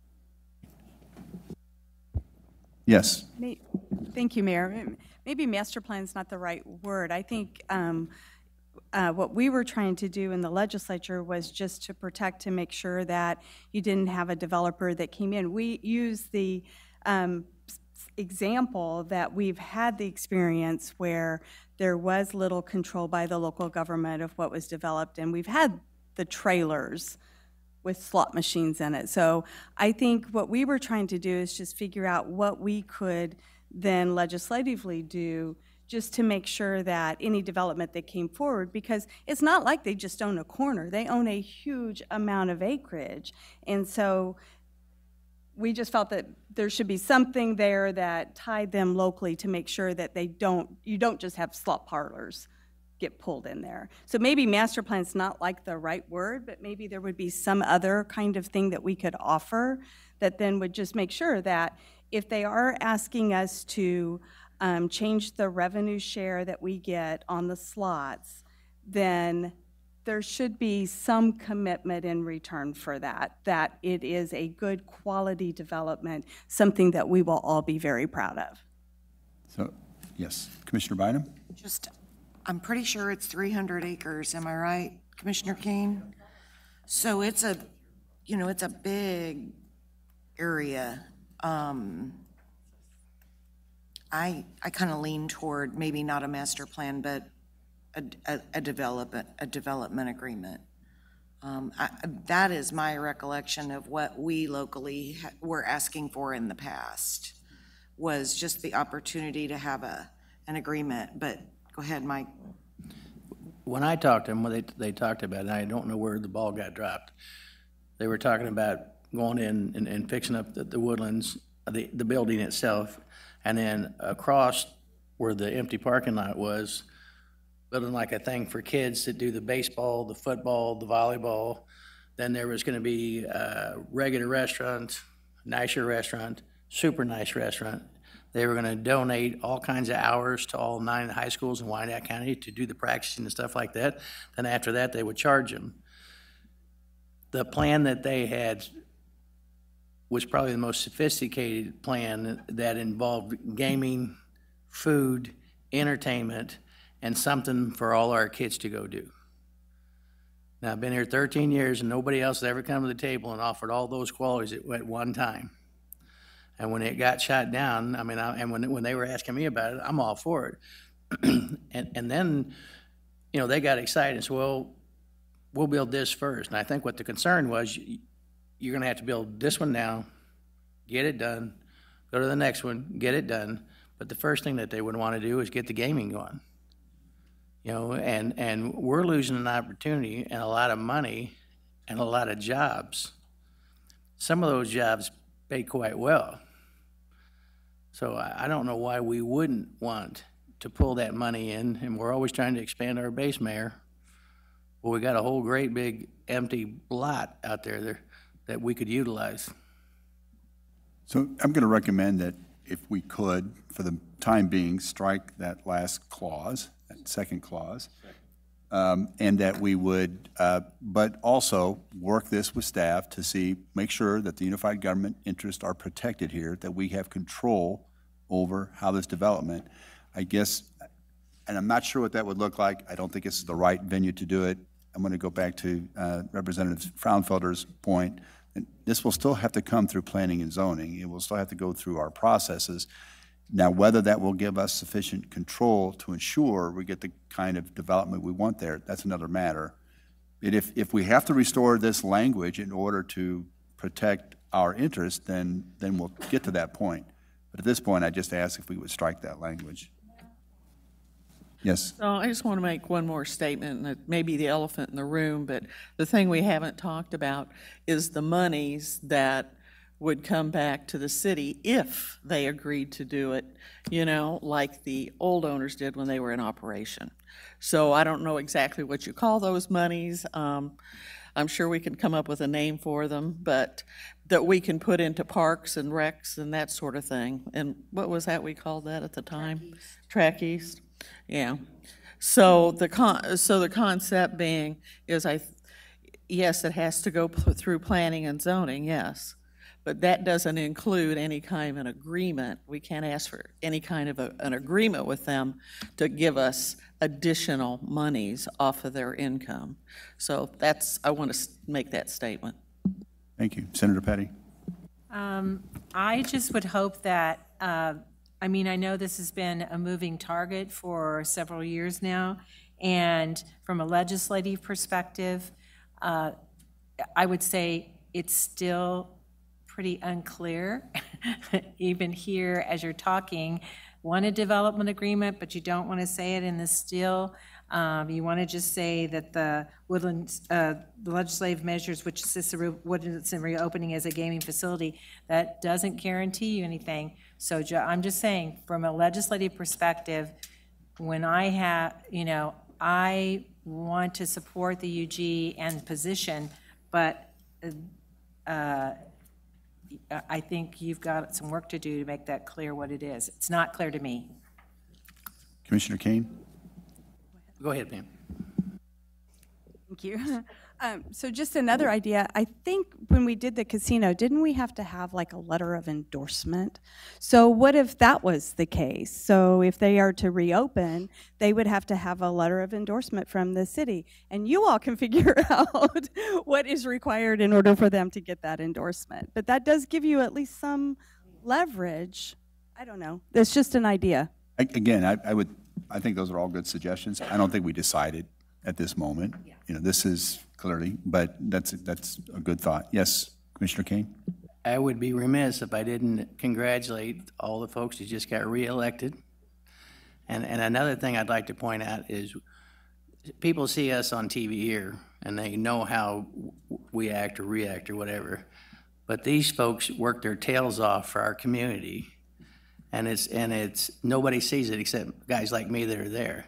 Yes. Thank you, Mayor. Maybe master plan is not the right word. I think what we were trying to do in the legislature was just to protect, to make sure that you didn't have a developer that came in. We use the example that we've had the experience where there was little control by the local government of what was developed, and we've had the trailers with slot machines in it. So I think what we were trying to do is just figure out what we could then legislatively do just to make sure that any development that came forward, because it's not like they just own a corner, they own a huge amount of acreage. And so we just felt that there should be something there that tied them locally to make sure that you don't just have slot parlors get pulled in there. So maybe master plan's not like the right word, but maybe there would be some other kind of thing that we could offer that then would just make sure that if they are asking us to change the revenue share that we get on the slots, then there should be some commitment in return for that it is a good quality development, something that we will all be very proud of. So, yes, Commissioner Bynum? I'm pretty sure it's 300 acres, am I right, Commissioner Keen? So it's a big area. I kind of lean toward maybe not a master plan, but a development agreement. That is my recollection of what we locally were asking for in the past, was just the opportunity to have an agreement. But go ahead, Mike. When I talked to them, they talked about it, and I don't know where the ball got dropped. They were talking about going in and fixing up the Woodlands, the building itself, and then across where the empty parking lot was, building like a thing for kids to do the baseball, the football, the volleyball. Then there was going to be a regular restaurant, nicer restaurant, super nice restaurant. They were going to donate all kinds of hours to all 9 high schools in Wyandotte County to do the practicing and stuff like that. Then after that, they would charge them. The plan that they had was probably the most sophisticated plan that involved gaming, food, entertainment, and something for all our kids to go do. Now, I've been here 13 years, and nobody else has ever come to the table and offered all those qualities at one time. And when it got shot down, I mean, and when they were asking me about it, I'm all for it. and then, they got excited and said, well, we'll build this first. And I think what the concern was, you're going to have to build this one now, get it done, go to the next one, get it done. But the first thing that they would want to do is get the gaming going. And we're losing an opportunity and a lot of money and a lot of jobs. Some of those jobs pay quite well. So I don't know why we wouldn't want to pull that money in, and we're always trying to expand our base, Mayor. Well, we got a whole great big empty lot out there that we could utilize. So I'm going to recommend that if we could, for the time being, strike that last clause, that second clause, and that we would, but also work this with staff to make sure that the unified government interests are protected here, that we have control over how this development, I guess, and I'm not sure what that would look like. I don't think this is the right venue to do it. I'm going to go back to Representative Fraunfelder's point. And this will still have to come through planning and zoning. It will still have to go through our processes. Now, whether that will give us sufficient control to ensure we get the kind of development we want there, that's another matter. If we have to restore this language in order to protect our interests, then we'll get to that point. But at this point, I just ask if we would strike that language. Yes. So I just want to make one more statement, and it may be the elephant in the room, but the thing we haven't talked about is the monies that would come back to the city if they agreed to do it, like the old owners did when they were in operation. So I don't know exactly what you call those monies. I'm sure we can come up with a name for them, but that we can put into parks and recs and that sort of thing. And what was that we called that at the time? Track East. Yeah. So the concept being is yes, it has to go through planning and zoning, yes. But that doesn't include any kind of an agreement. We can't ask for any kind of an agreement with them to give us additional monies off of their income. So I want to make that statement. Thank you. Senator Petty. I just would hope that, I mean, I know this has been a moving target for several years now, and from a legislative perspective, I would say it's still pretty unclear, even here as you're talking, want a development agreement, but you don't want to say it in the still. You want to just say that the Woodlands, the legislative measures which assist the Woodlands in reopening as a gaming facility, that doesn't guarantee you anything. So I'm just saying, from a legislative perspective, when I have, I want to support the UG and position, but I think you've got some work to do to make that clear what it is. It's not clear to me. Commissioner Kane? Go ahead, Pam. Thank you. So just another idea, I think when we did the casino, didn't we have to have like a letter of endorsement? So what if that was the case? So if they are to reopen, they would have to have a letter of endorsement from the city. And you all can figure out what is required in order for them to get that endorsement. But that does give you at least some leverage. I don't know. That's just an idea. Again, I think those are all good suggestions. I don't think we decided at this moment. This is clearly, but that's a good thought. Yes, Commissioner Kane? I would be remiss if I didn't congratulate all the folks who just got reelected. And another thing I'd like to point out is people see us on TV here and they know how we act or react or whatever. But these folks work their tails off for our community. And it's nobody sees it except guys like me that are there.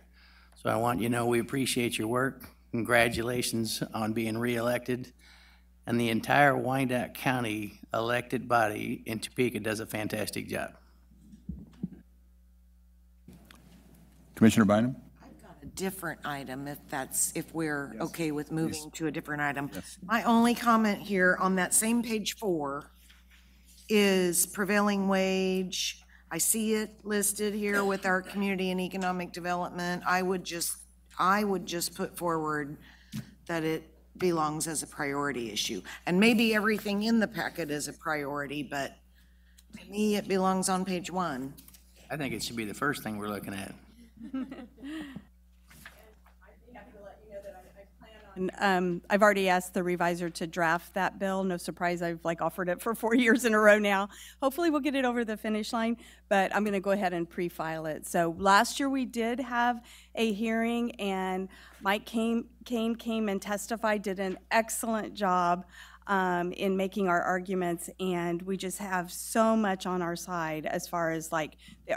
So I want you to know we appreciate your work. Congratulations on being reelected. And the entire Wyandotte County elected body in Topeka does a fantastic job. Commissioner Bynum? I've got a different item if we're okay with moving to a different item. Yes. My only comment here on that same page 4 is prevailing wage. I see it listed here with our community and economic development. I would just put forward that it belongs as a priority issue. And maybe everything in the packet is a priority, but to me, it belongs on page 1. I think it should be the first thing we're looking at. And I've already asked the reviser to draft that bill. No surprise, I've offered it for 4 years in a row now. Hopefully we'll get it over the finish line, but I'm going to go ahead and pre-file it. So last year we did have a hearing, and Mike Kane came and testified, did an excellent job in making our arguments, and we just have so much on our side as far as the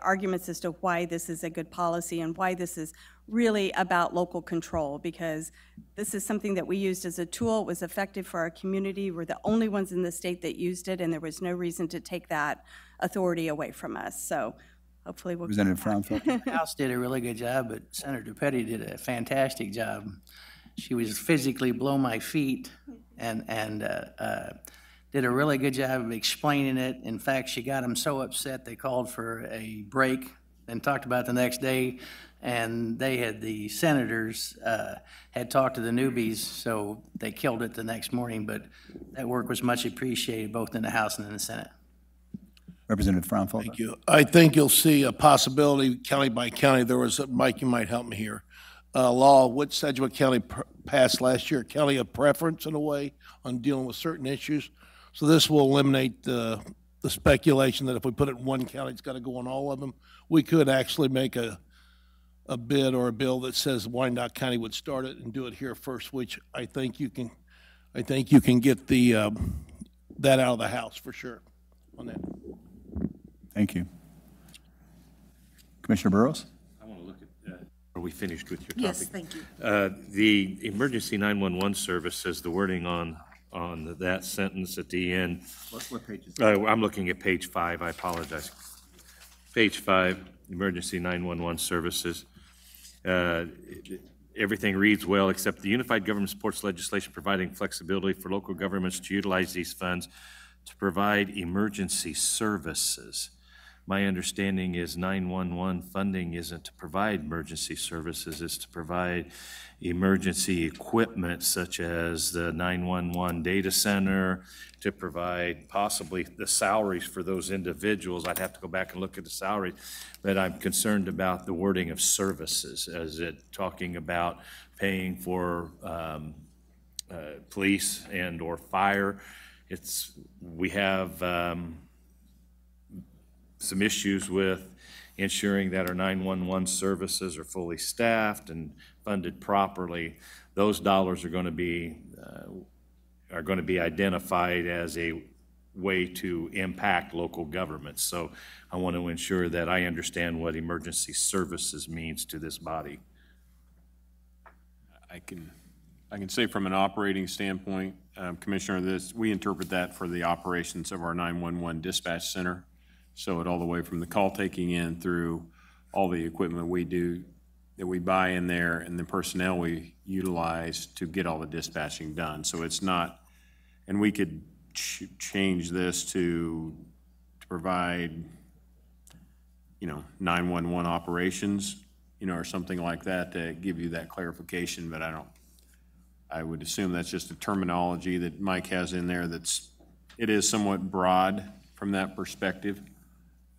arguments as to why this is a good policy and why this is really about local control, because this is something that we used as a tool. It was effective for our community. We're the only ones in the state that used it, and there was no reason to take that authority away from us. So hopefully we'll Representative Frauenfeld? The House did a really good job, but Senator Petty did a fantastic job. She was physically below my feet and did a really good job of explaining it. In fact, she got them so upset they called for a break and talked about it the next day. And the senators had talked to the newbies, so they killed it the next morning. But that work was much appreciated both in the House and in the Senate. Representative Frauenfeld? Thank you. I think you'll see a possibility county by county. There was, Mike, you might help me here. Law which Sedgwick County passed last year, county of preference in a way on dealing with certain issues. So this will eliminate the speculation that if we put it in one county, it's got to go on all of them. We could actually make a bid or a bill that says Wyandotte County would start it and do it here first, which I think you can get that out of the House for sure on that. Thank you. Commissioner Burrows? I want to look at, are we finished with your topic? Yes, thank you. The emergency 911 services, the wording on that sentence at the end. What page is I'm looking at page 5, I apologize. Page 5, emergency 911 services. Everything reads well, except the Unified Government Supports legislation providing flexibility for local governments to utilize these funds to provide emergency services. My understanding is 911 funding isn't to provide emergency services, it's to provide emergency equipment such as the 911 data center, to provide possibly the salaries for those individuals. I'd have to go back and look at the salaries, but I'm concerned about the wording of services. Is it talking about paying for police and or fire? We have some issues with ensuring that our 911 services are fully staffed and funded properly. Those dollars are going to be identified as a way to impact local governments. So I want to ensure that I understand what emergency services means to this body. I can say from an operating standpoint, Commissioner, we interpret that for the operations of our 911 dispatch center. So it all the way from the call taking in through all the equipment we do, that we buy in there, and the personnel we utilize to get all the dispatching done. So it's not, and we could change this to provide, 911 operations, or something like that to give you that clarification, but I would assume that's just a terminology that Mike has in there it is somewhat broad from that perspective.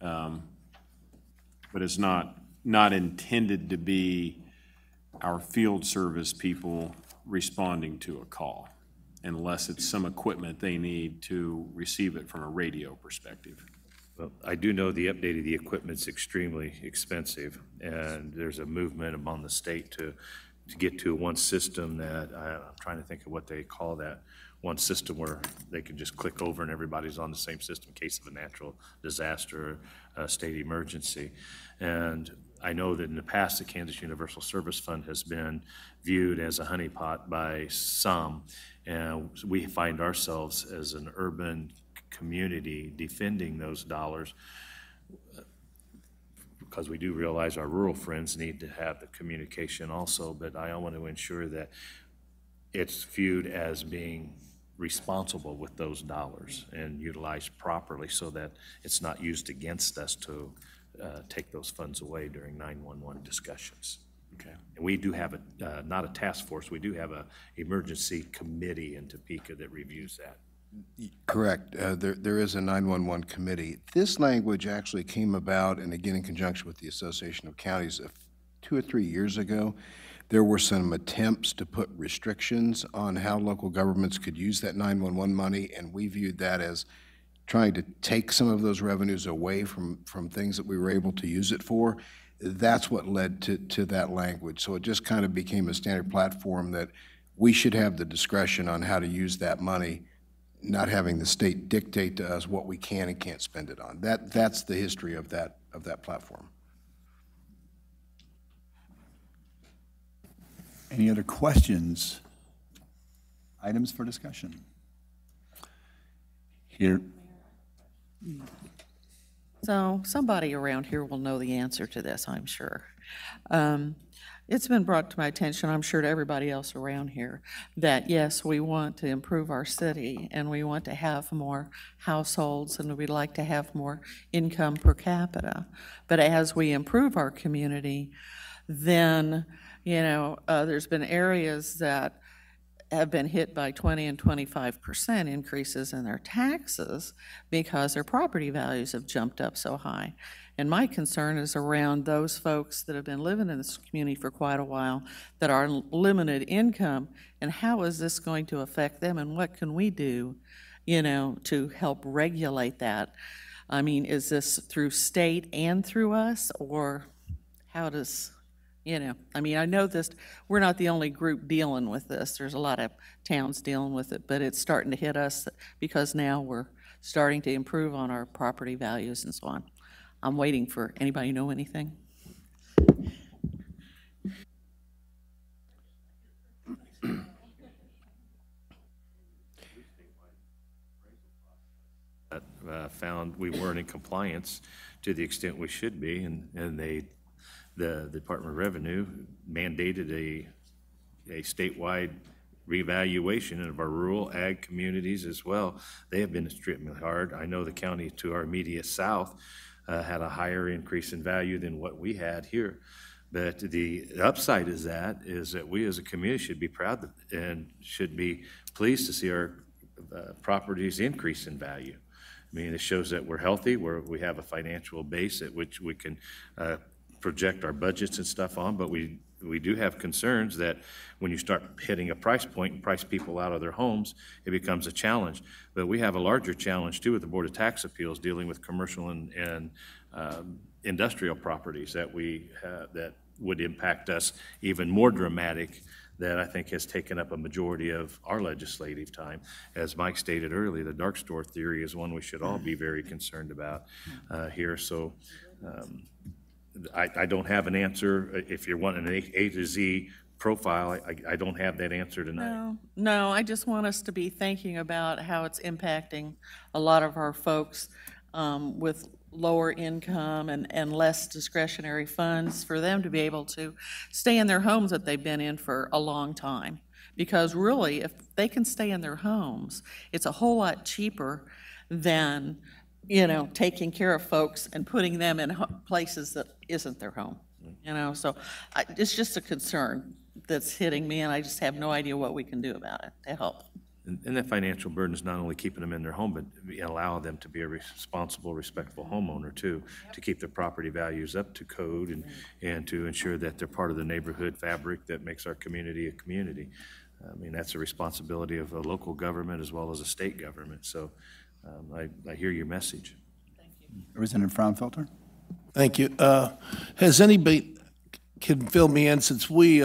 But it's not intended to be our field service people responding to a call, unless it's some equipment they need to receive it from a radio perspective. Well, I do know the update of the equipment's extremely expensive, and there's a movement among the state to get to one system that, I'm trying to think of what they call that, one system where they can just click over and everybody's on the same system in case of a natural disaster, state emergency. And I know that in the past, the Kansas Universal Service Fund has been viewed as a honeypot by some, and we find ourselves as an urban community defending those dollars because we do realize our rural friends need to have the communication also, but I want to ensure that it's viewed as being responsible with those dollars and utilized properly so that it's not used against us to take those funds away during 911 discussions. Okay. And we do have not a task force, we do have a emergency committee in Topeka that reviews that. Correct. There is a 911 committee. This language actually came about, and again in conjunction with the Association of Counties, 2 or 3 years ago. There were some attempts to put restrictions on how local governments could use that 911 money, and we viewed that as trying to take some of those revenues away from things that we were able to use it for. That's what led to that language. So it just kind of became a standard platform that we should have the discretion on how to use that money, not having the state dictate to us what we can and can't spend it on. That's the history of that platform. Any other questions? Items for discussion? Here. So somebody around here will know the answer to this, I'm sure. It's been brought to my attention, I'm sure to everybody else around here, that yes, we want to improve our city and we want to have more households and we'd like to have more income per capita. But as we improve our community, then, there's been areas that have been hit by 20 and 25% increases in their taxes because their property values have jumped up so high. And my concern is around those folks that have been living in this community for quite a while that are limited income, and how is this going to affect them, and what can we do, to help regulate that? I mean, is this through state and through us, or how does, I know this, we're not the only group dealing with this. There's a lot of towns dealing with it, but it's starting to hit us because now we're starting to improve on our property values and so on. I'm waiting for anybody know anything? found we weren't in compliance to the extent we should be, and the Department of Revenue mandated a statewide reevaluation of our rural ag communities as well. They have been extremely hard. I know the county to our immediate south had a higher increase in value than what we had here. But the upside is that we as a community should be proud and should be pleased to see our properties increase in value. I mean, it shows that we're healthy, we have a financial base at which we can project our budgets and stuff on, but we do have concerns that when you start hitting a price point and price people out of their homes, it becomes a challenge. But we have a larger challenge too with the Board of Tax Appeals dealing with commercial and industrial properties that that would impact us even more dramatic, that I think has taken up a majority of our legislative time. As Mike stated earlier, the dark store theory is one we should all be very concerned about here. So I don't have an answer. If you're wanting an A to Z profile, I don't have that answer tonight. No, I just want us to be thinking about how it's impacting a lot of our folks with lower income and less discretionary funds, for them to be able to stay in their homes that they've been in for a long time. Because really, if they can stay in their homes, it's a whole lot cheaper than, taking care of folks and putting them in places that isn't their home. So it's just a concern that's hitting me, and I just have no idea what we can do about it to help. And that financial burden is not only keeping them in their home, but allow them to be a responsible, respectful homeowner too, to keep their property values up to code and to ensure that they're part of the neighborhood fabric that makes our community a community. I mean, that's a responsibility of a local government as well as a state government. So I hear your message. Thank you. Representative Fraunfelter? Thank you. Has anybody, can fill me in, since we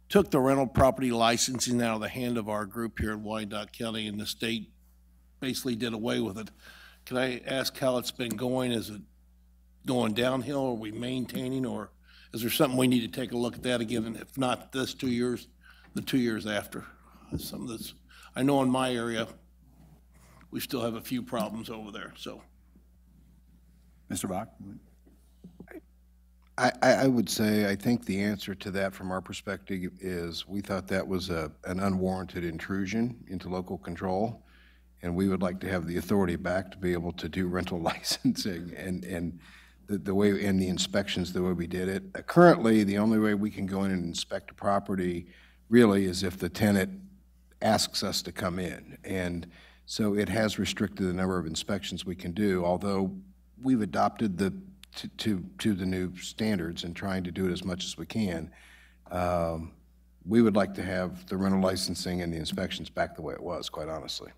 took the rental property licensing out of the hand of our group here in Wyandotte County, and the state basically did away with it. Can I ask how it's been going? Is it going downhill? Are we maintaining, or is there something we need to take a look at that again? And if not this 2 years, the 2 years after? Some of this, I know in my area, we still have a few problems over there, so. Mr. Bach? I would say, I think the answer to that from our perspective is we thought that was an unwarranted intrusion into local control, and we would like to have the authority back to be able to do rental licensing and the way, and the inspections the way we did it. Currently, the only way we can go in and inspect a property really is if the tenant asks us to come in. And so it has restricted the number of inspections we can do, although we've adopted to the new standards and trying to do it as much as we can. We would like to have the rental licensing and the inspections back the way it was, quite honestly.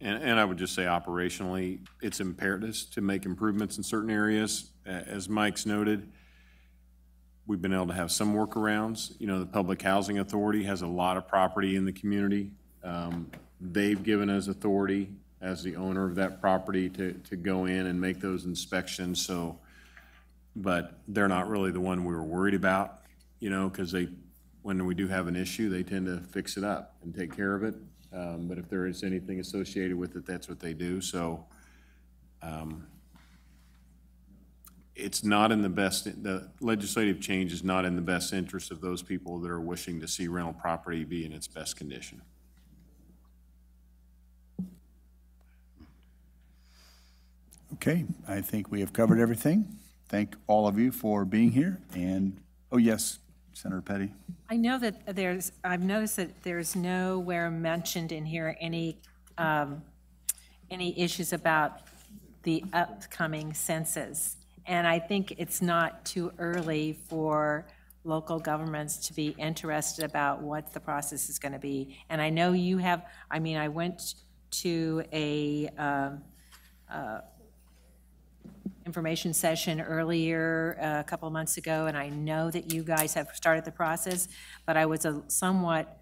And I would just say operationally, it's imperative to make improvements in certain areas. As Mike's noted, we've been able to have some workarounds. The Public Housing Authority has a lot of property in the community. They've given us authority as the owner of that property to go in and make those inspections. So, but they're not really the one we were worried about, because when we do have an issue, they tend to fix it up and take care of it. But if there is anything associated with it, that's what they do. So it's not in the the legislative change is not in the best interest of those people that are wishing to see rental property be in its best condition. Okay, I think we have covered everything. Thank all of you for being here. And, oh yes, Senator Petty. I know that I've noticed that there's nowhere mentioned in here any issues about the upcoming census. And I think it's not too early for local governments to be interested about what the process is going to be. And I know you have, I went to a information session earlier a couple of months ago, and I know that you guys have started the process, but I was somewhat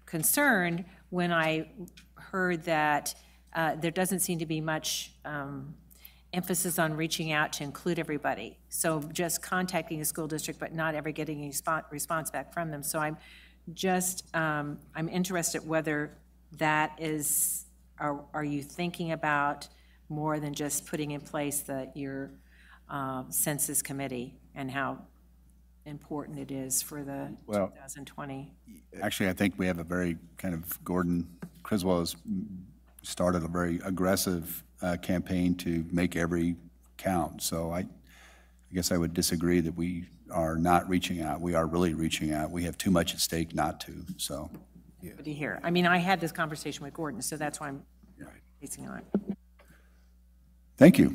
concerned when I heard that there doesn't seem to be much emphasis on reaching out to include everybody. So just contacting a school district, but not ever getting a response back from them. So I'm interested whether that is, are you thinking about more than just putting in place your census committee and how important it is for the Well, 2020? Actually, I think we have a very kind of, Gordon Criswell has started a very aggressive campaign to make every count. So I guess I would disagree that we are not reaching out. We are really reaching out. We have too much at stake not to, so. Good to hear. I mean, I had this conversation with Gordon, so that's why I'm basing on it. Thank you.